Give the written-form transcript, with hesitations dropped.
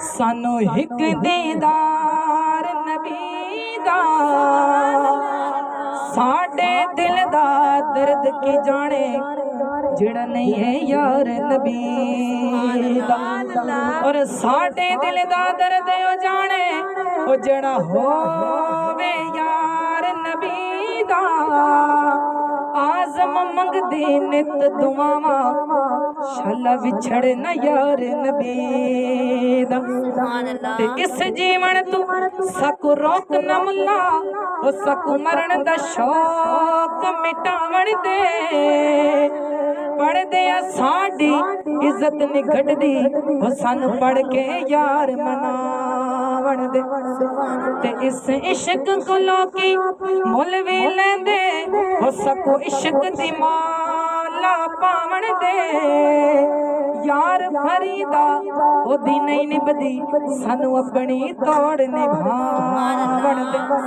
सानू हिक दीदार नबी दा साडे दिल दा दर्द की जाने जिड़ा नहीं है यार नबी दा। और साडे दिल दा दर्द ओ जाने ओ जड़ा होवे यार नबी दा। आज़म मंगदी नित दुआवा शाला विछड़ न यार नबी दा। ते इस जीवन तू सकू रोक न मुला ओ सकू मरण दा शौक मिटावण दे। पढ़ दे साडी इज्जत नहीं घटदी ओ सानू पढ़ के यार मनावण दे। ते इस इश्क को लोकी मुल भी लेंदे ओ सकू इश्क दी माला पावण दे। यार फरीदा ओदी नहीं निभदी सानू अपनी तोड़ निभावण दे।